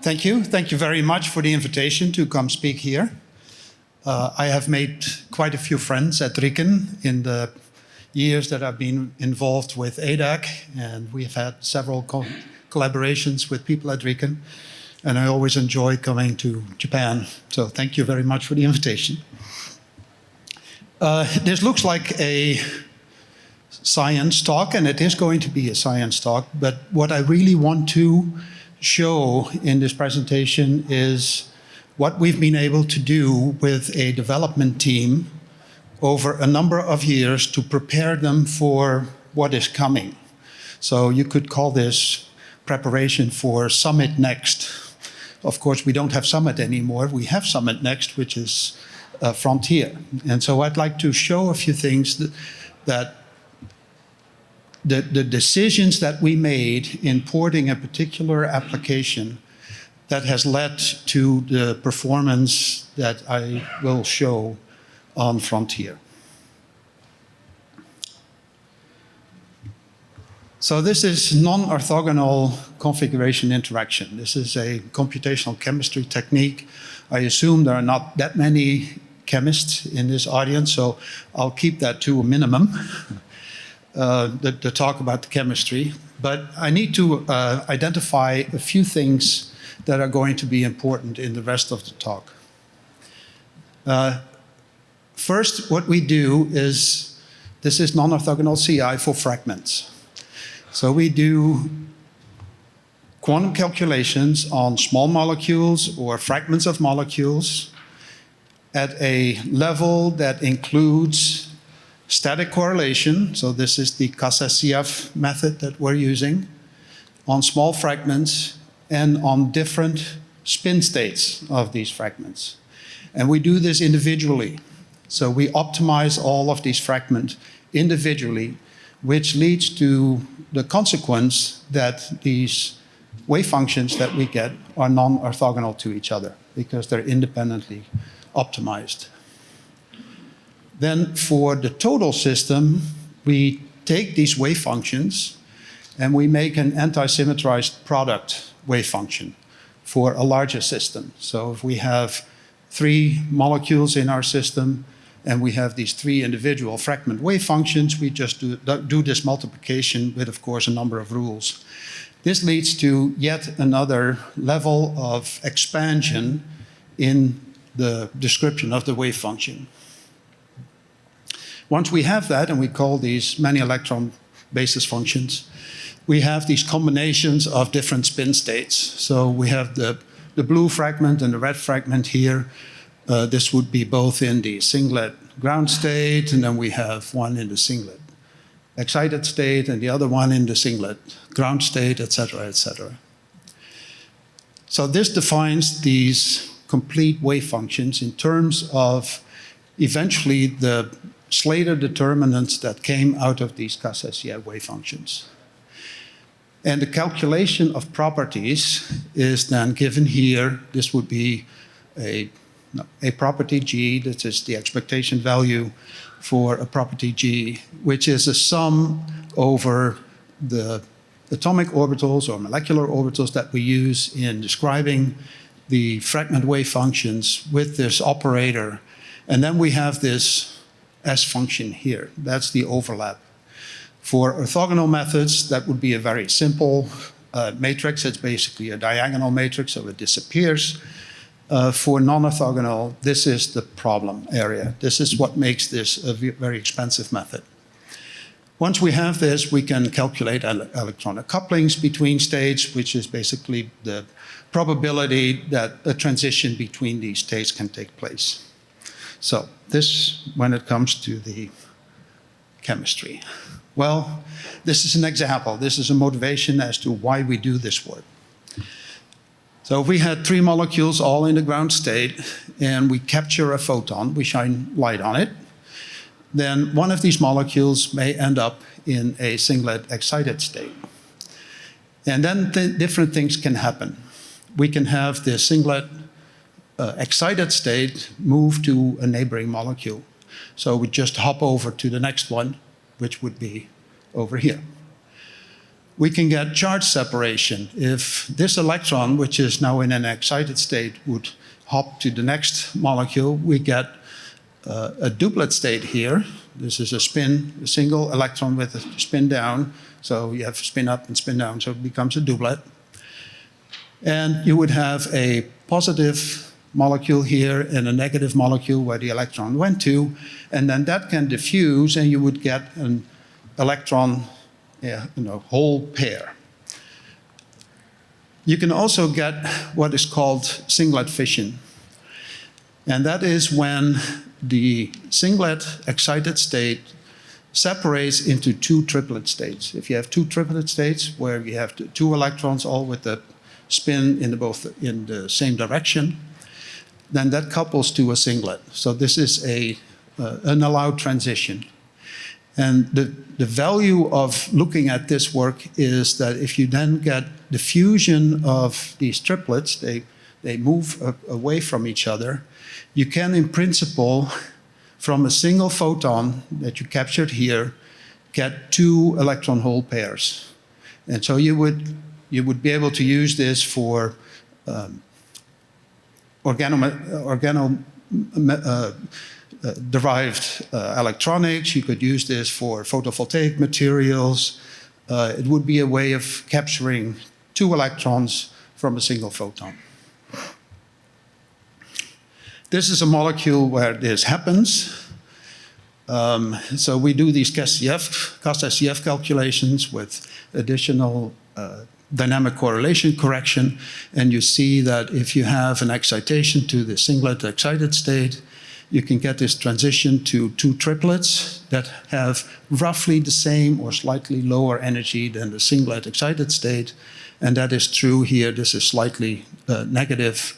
Thank you. Thank you very much for the invitation to come speak here. I have made quite a few friends at RIKEN in the years that I've been involved with ADAC, and we've had several collaborations with people at RIKEN, and I always enjoy coming to Japan. So thank you very much for the invitation. This looks like a science talk, and it is going to be a science talk, but what I really want to show in this presentation is what we've been able to do with a development team over a number of years to prepare them for what is coming. So you could call this preparation for Summit Next. Of course, we don't have Summit anymore. We have Summit Next, which is Frontier. And so I'd like to show a few things that the decisions that we made in porting a particular application that has led to the performance that I will show on Frontier. So this is non-orthogonal configuration interaction. This is a computational chemistry technique. I assume there are not that many chemists in this audience, so I'll keep that to a minimum. The talk about the chemistry, but I need to identify a few things that are going to be important in the rest of the talk. First, what we do is, this is non-orthogonal CI for fragments. So we do quantum calculations on small molecules or fragments of molecules at a level that includes static correlation, so this is the FugakuNEXT method that we're using, on small fragments and on different spin states of these fragments. And we do this individually. So we optimize all of these fragments individually, which leads to the consequence that these wave functions that we get are non-orthogonal to each other because they're independently optimized. Then for the total system, we take these wave functions and we make an anti-symmetrized product wave function for a larger system. So if we have 3 molecules in our system and we have these 3 individual fragment wave functions, we just do this multiplication with, of course, a number of rules. This leads to yet another level of expansion in the description of the wave function. Once we have that, and we call these many electron basis functions, we have these combinations of different spin states. So we have the blue fragment and the red fragment here. This would be both in the singlet ground state, and then we have one in the singlet excited state, and the other one in the singlet ground state, et cetera, et cetera. So this defines these complete wave functions in terms of eventually the Slater determinants that came out of these FugakuNEXT wave functions. And the calculation of properties is then given here. This would be a property G, that is the expectation value for a property G, which is a sum over the atomic orbitals or molecular orbitals that we use in describing the fragment wave functions with this operator. And then we have this S function here. That's the overlap. For orthogonal methods, that would be a very simple matrix. It's basically a diagonal matrix, so it disappears. For non-orthogonal, this is the problem area. This is what makes this a very expensive method. Once we have this, we can calculate electronic couplings between states, which is basically the probability that a transition between these states can take place. So this, when it comes to the chemistry. Well, this is an example. This is a motivation as to why we do this work. So if we had 3 molecules all in the ground state and we capture a photon, we shine light on it, then one of these molecules may end up in a singlet excited state. And then different things can happen. We can have the singlet excited state move to a neighboring molecule. So we just hop over to the next one, which would be over here. we can get charge separation. If this electron, which is now in an excited state, would hop to the next molecule, we get a duplet state here. This is a single electron with a spin down. So you have spin up and spin down, so it becomes a doublet. And you would have a positive molecule here and a negative molecule where the electron went to, and then that can diffuse and you would get an electron hole pair. You can also get what is called singlet fission. And that is when the singlet excited state separates into two triplet states. If you have two triplet states where you have two electrons all with the spin in the same direction, then that couples to a singlet. So this is an allowed transition. And the value of looking at this work is that if you then get the fusion of these triplets, they move away from each other, you can, in principle, from a single photon that you captured here, get two electron hole pairs. And so you would be able to use this for derived electronics. You could use this for photovoltaic materials. It would be a way of capturing two electrons from a single photon. This is a molecule where this happens. So we do these CAS-SCF calculations with additional dynamic correlation correction, and you see that if you have an excitation to the singlet excited state, you can get this transition to two triplets that have roughly the same or slightly lower energy than the singlet excited state, and that is true here. This is slightly negative,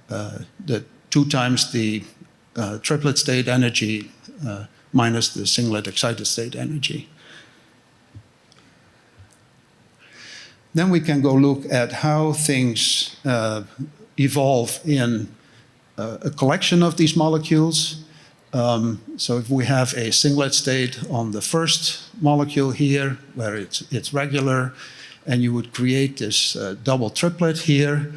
the 2 times the triplet state energy minus the singlet excited state energy. Then we can go look at how things evolve in a collection of these molecules. So if we have a singlet state on the first molecule here, where it's regular, and you would create this double triplet here.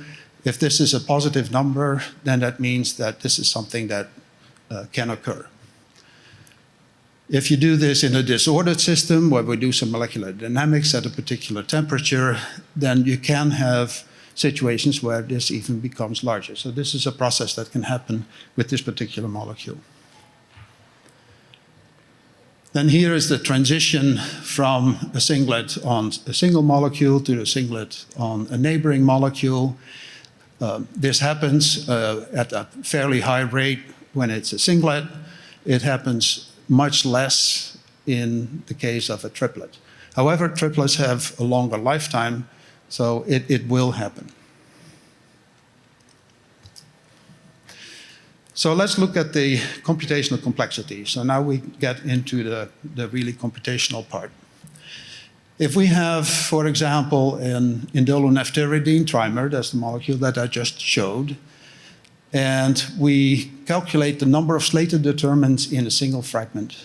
If this is a positive number, then that means that this is something that can occur. If you do this in a disordered system where we do some molecular dynamics at a particular temperature, then you can have situations where this even becomes larger. So this is a process that can happen with this particular molecule. Then here is the transition from a singlet on a single molecule to a singlet on a neighboring molecule. This happens at a fairly high rate when it's a singlet. It happens much less in the case of a triplet. However, triplets have a longer lifetime, so it will happen. So let's look at the computational complexity. So now we get into the really computational part. If we have, for example, an indolonaftiridine trimer, that's the molecule that I just showed, and we calculate the number of slated determinants in a single fragment.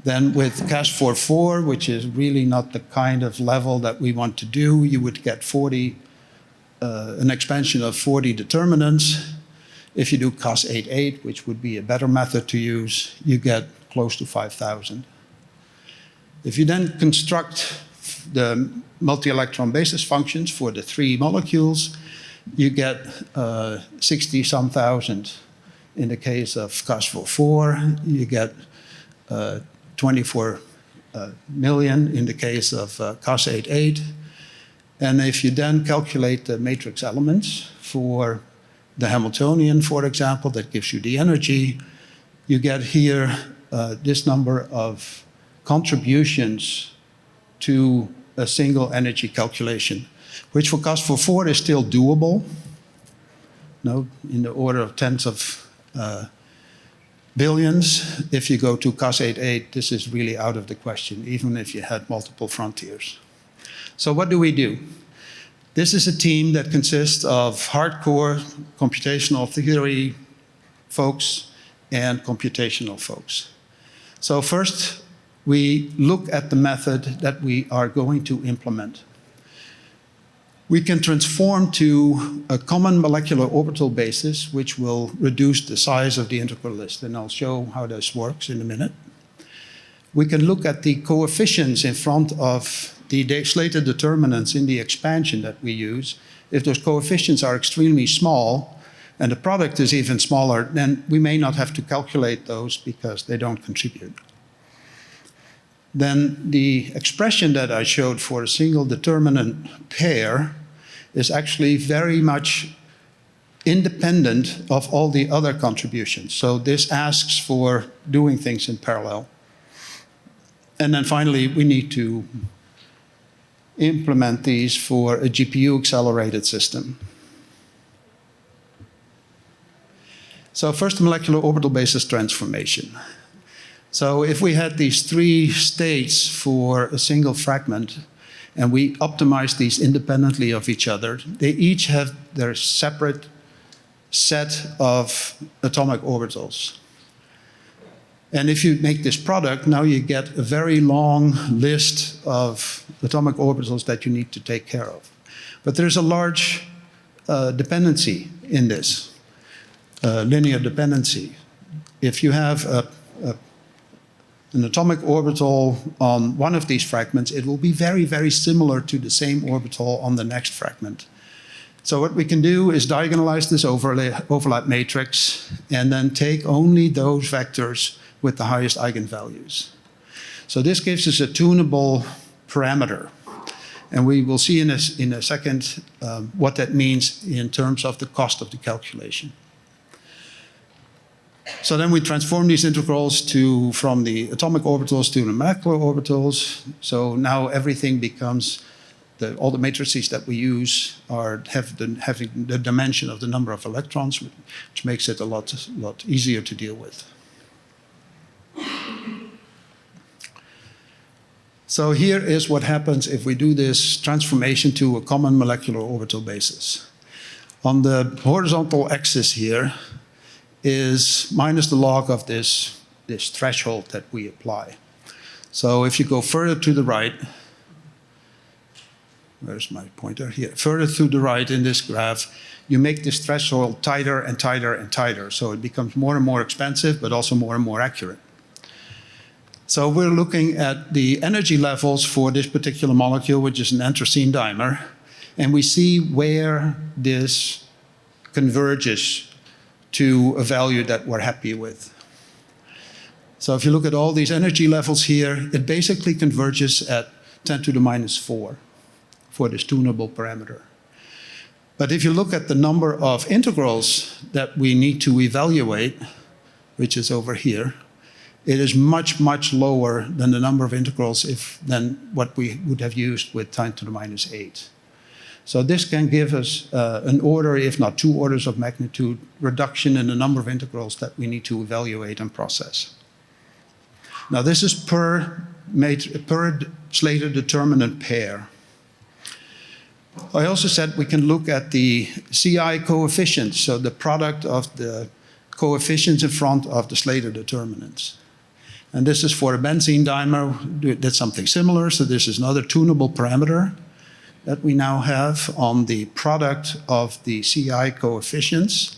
Then with CAS44, which is really not the kind of level that we want to do, you would get an expansion of 40 determinants. If you do CAS88, which would be a better method to use, you get close to 5,000. If you then construct the multi-electron basis functions for the 3 molecules, you get 60-some thousand. In the case of CAS44, you get 24 million in the case of CAS88. And if you then calculate the matrix elements for the Hamiltonian, for example, that gives you the energy, you get here this number of contributions to a single energy calculation, which for CAS44 is still doable, in the order of tens of billions. If you go to CAS88, this is really out of the question, even if you had multiple frontiers. So what do we do? This is a team that consists of hardcore computational theory folks and computational folks. So first, we look at the method that we are going to implement. We can transform to a common molecular orbital basis, which will reduce the size of the integral list, and I'll show how this works in a minute. We can look at the coefficients in front of the slated determinants in the expansion that we use. If those coefficients are extremely small, and the product is even smaller, then we may not have to calculate those because they don't contribute. Then the expression that I showed for a single determinant pair is actually very much independent of all the other contributions. So this asks for doing things in parallel. And then finally, we need to implement these for a GPU-accelerated system. So first, molecular orbital basis transformation. So if we had these three states for a single fragment, and we optimize these independently of each other, they each have their separate set of atomic orbitals. And if you make this product, now you get a very long list of atomic orbitals that you need to take care of. But there's a large dependency in this, linear dependency. If you have an atomic orbital on one of these fragments, it will be very, very similar to the same orbital on the next fragment. So what we can do is diagonalize this overlap matrix and then take only those vectors with the highest eigenvalues. So this gives us a tunable parameter. And we will see in a second what that means in terms of the cost of the calculation. So then we transform these integrals from the atomic orbitals to the molecular orbitals. So now everything becomes, all the matrices that we use have the dimension of the number of electrons, which makes it a lot easier to deal with. So here is what happens if we do this transformation to a common molecular orbital basis. On the horizontal axis here is minus the log of this threshold that we apply. So if you go further to the right, where's my pointer? Here. Further to the right in this graph, you make this threshold tighter and tighter and tighter. So it becomes more and more expensive, but also more and more accurate. So we're looking at the energy levels for this particular molecule, which is an anthracene dimer, and we see where this converges to a value that we're happy with. So if you look at all these energy levels here, it basically converges at 10 to the minus 4 for this tunable parameter. But if you look at the number of integrals that we need to evaluate, which is over here, it is much, much lower than the number of integrals than what we would have used with 10 to the minus 8. So this can give us an order, if not 2 orders of magnitude, reduction in the number of integrals that we need to evaluate and process. Now this is per slated determinant pair. I also said we can look at the CI coefficients, so the product of the coefficients in front of the slated determinants. And this is for a benzene dimer, did something similar. So this is another tunable parameter that we now have on the product of the CI coefficients.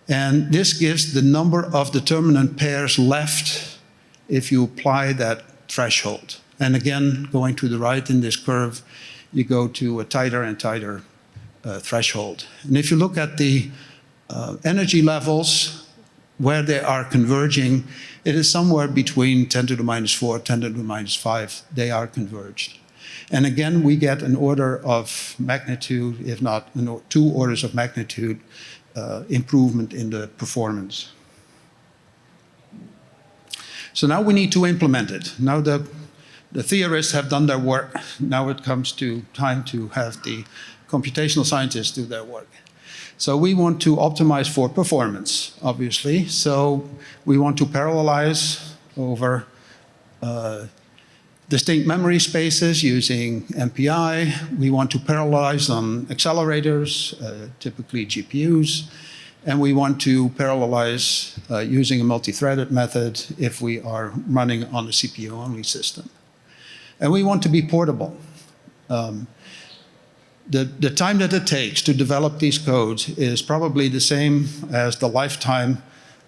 And this gives the number of determinant pairs left if you apply that threshold. And again, going to the right in this curve, you go to a tighter and tighter threshold. And if you look at the energy levels where they are converging, it is somewhere between 10 to the minus 4, 10 to the minus 5, they are converged. And again, we get an order of magnitude, if not 2 orders of magnitude, improvement in the performance. So now we need to implement it. Now the theorists have done their work. Now it comes to time to have the computational scientists do their work. So we want to optimize for performance, obviously. So we want to parallelize over distinct memory spaces using MPI. We want to parallelize on accelerators, typically GPUs. And we want to parallelize using a multi-threaded method if we are running on a CPU-only system. And we want to be portable. The time that it takes to develop these codes is probably the same as the lifetime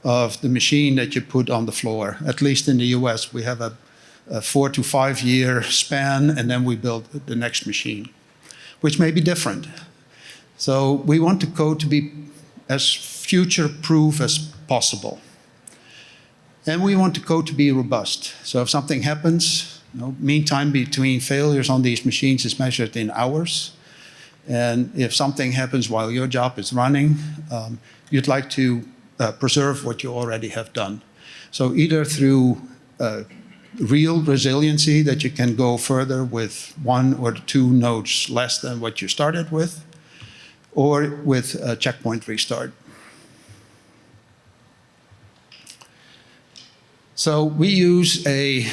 of the machine that you put on the floor. At least in the US, we have a 4 to 5 year span, and then we build the next machine, which may be different. So we want the code to be as future-proof as possible. And we want the code to be robust. So if something happens, mean time between failures on these machines is measured in hours. And if something happens while your job is running, you'd like to preserve what you already have done. So either through real resiliency, that you can go further with 1 or 2 nodes less than what you started with, or with a checkpoint restart. So we use a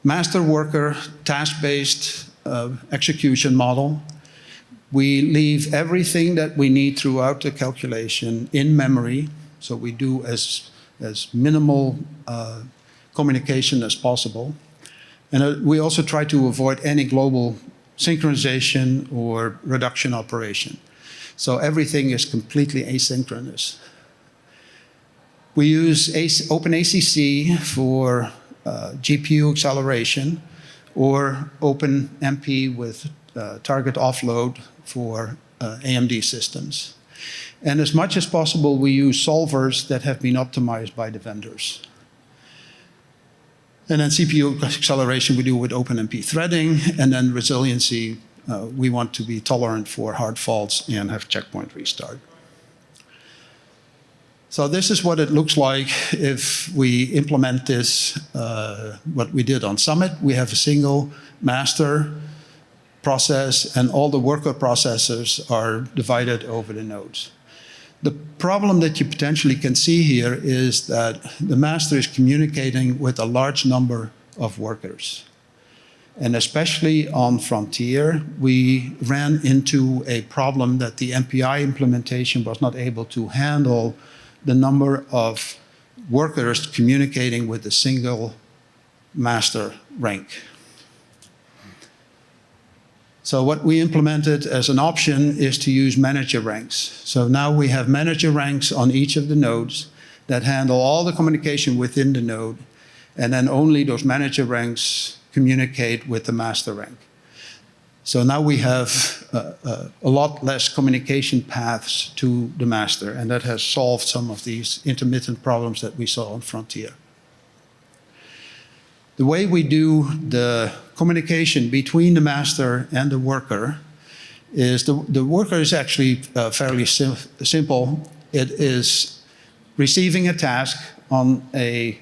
master worker task-based execution model. We leave everything that we need throughout the calculation in memory, so we do as minimal communication as possible. And we also try to avoid any global synchronization or reduction operation. So everything is completely asynchronous. We use OpenACC for GPU acceleration, or OpenMP with target offload for AMD systems. And as much as possible, we use solvers that have been optimized by the vendors. And then CPU acceleration we do with OpenMP threading, and then resiliency, we want to be tolerant for hard faults and have checkpoint restart. So this is what it looks like if we implement this, what we did on Summit. We have a single master process, and all the worker processors are divided over the nodes. The problem that you potentially can see here is that the master is communicating with a large number of workers. And especially on Frontier, we ran into a problem that the MPI implementation was not able to handle the number of workers communicating with a single master rank. So what we implemented as an option is to use manager ranks. So now we have manager ranks on each of the nodes that handle all the communication within the node, and then only those manager ranks communicate with the master rank. So now we have a lot less communication paths to the master, and that has solved some of these intermittent problems that we saw on Frontier. The way we do the communication between the master and the worker is the worker is actually fairly simple. It is receiving a task on a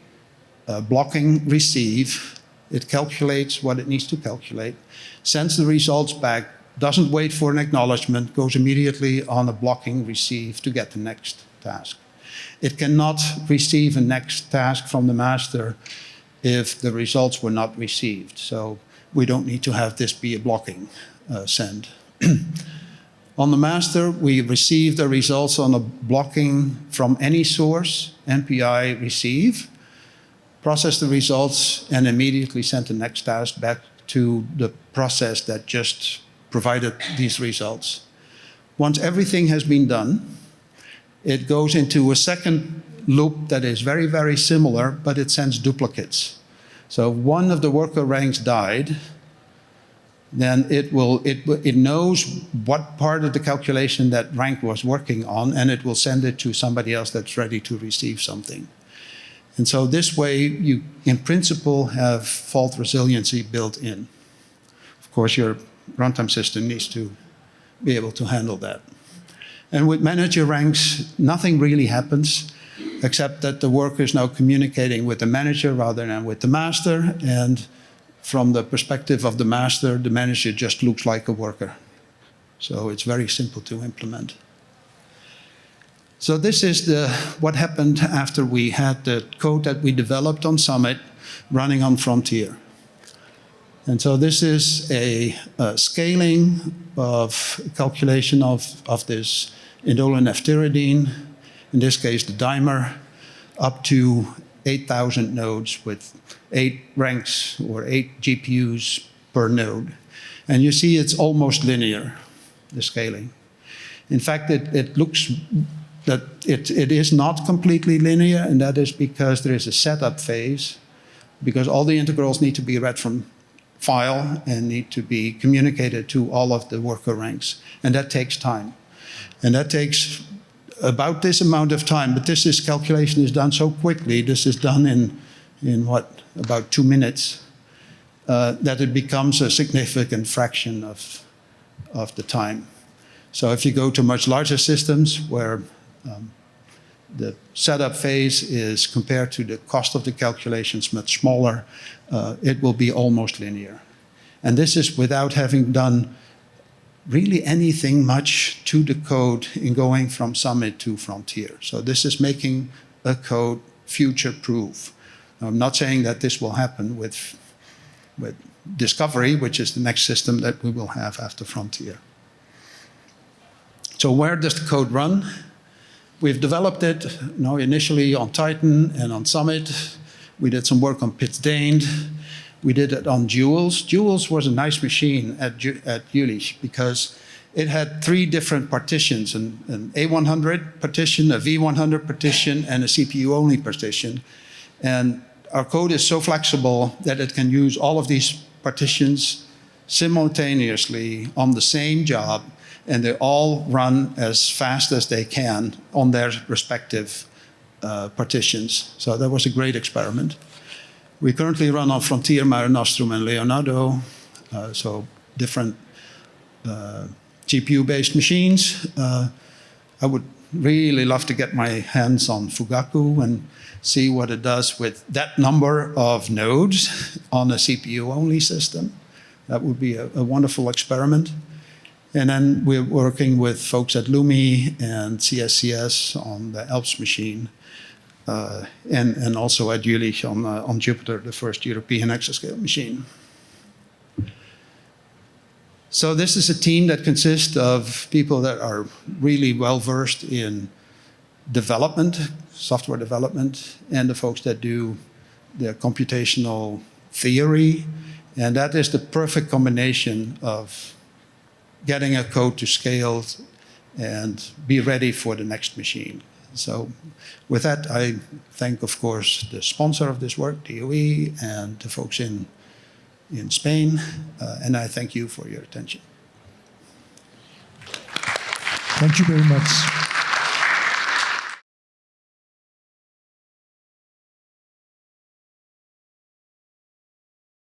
blocking receive. It calculates what it needs to calculate, sends the results back, doesn't wait for an acknowledgement, goes immediately on a blocking receive to get the next task. It cannot receive a next task from the master if the results were not received. So we don't need to have this be a blocking send. On the master, we receive the results on a blocking from any source, MPI receive, process the results, and immediately send the next task back to the process that just provided these results. Once everything has been done, it goes into a second loop that is very, very similar, but it sends duplicates. So one of the worker ranks died, then it knows what part of the calculation that rank was working on, and it will send it to somebody else that's ready to receive something. And so this way, you, in principle, have fault resiliency built in. Of course, your runtime system needs to be able to handle that. And with manager ranks, nothing really happens, except that the worker is now communicating with the manager rather than with the master. And from the perspective of the master, the manager just looks like a worker. So it's very simple to implement. So this is what happened after we had the code that we developed on Summit running on Frontier. And so this is a scaling of calculation of this indole naphthyridine, in this case the dimer, up to 8,000 nodes with 8 ranks or 8 GPUs per node. And you see it's almost linear, the scaling. In fact, it looks that it is not completely linear, and that is because there is a setup phase, because all the integrals need to be read from file and need to be communicated to all of the worker ranks. And that takes time. And that takes about this amount of time, but this calculation is done so quickly. This is done in what, about 2 minutes, that it becomes a significant fraction of the time. So if you go to much larger systems where the setup phase is compared to the cost of the calculations much smaller, it will be almost linear. And this is without having done really anything much to the code in going from Summit to Frontier. So this is making a code future-proof. I'm not saying that this will happen with Discovery, which is the next system that we will have after Frontier. So where does the code run? We've developed it initially on Titan and on Summit. We did some work on Pittsdained. We did it on Jules. Jules was a nice machine at Jülich because it had 3 different partitions, an A100 partition, a V100 partition, and a CPU-only partition. And our code is so flexible that it can use all of these partitions simultaneously on the same job, and they all run as fast as they can on their respective partitions. So that was a great experiment. We currently run on Frontier, Mare Nostrum, and Leonardo, so different GPU-based machines. I would really love to get my hands on Fugaku and see what it does with that number of nodes on a CPU-only system. That would be a wonderful experiment. And then we're working with folks at Lumi and CSCS on the ELPS machine, and also at Jülich on Jupiter, the first European exascale machine. So this is a team that consists of people that are really well-versed in development, software development, and the folks that do the computational theory. And that is the perfect combination of getting a code to scale and be ready for the next machine. So with that, I thank, of course, the sponsor of this work, DOE, and the folks in Spain, and I thank you for your attention. Thank you very much.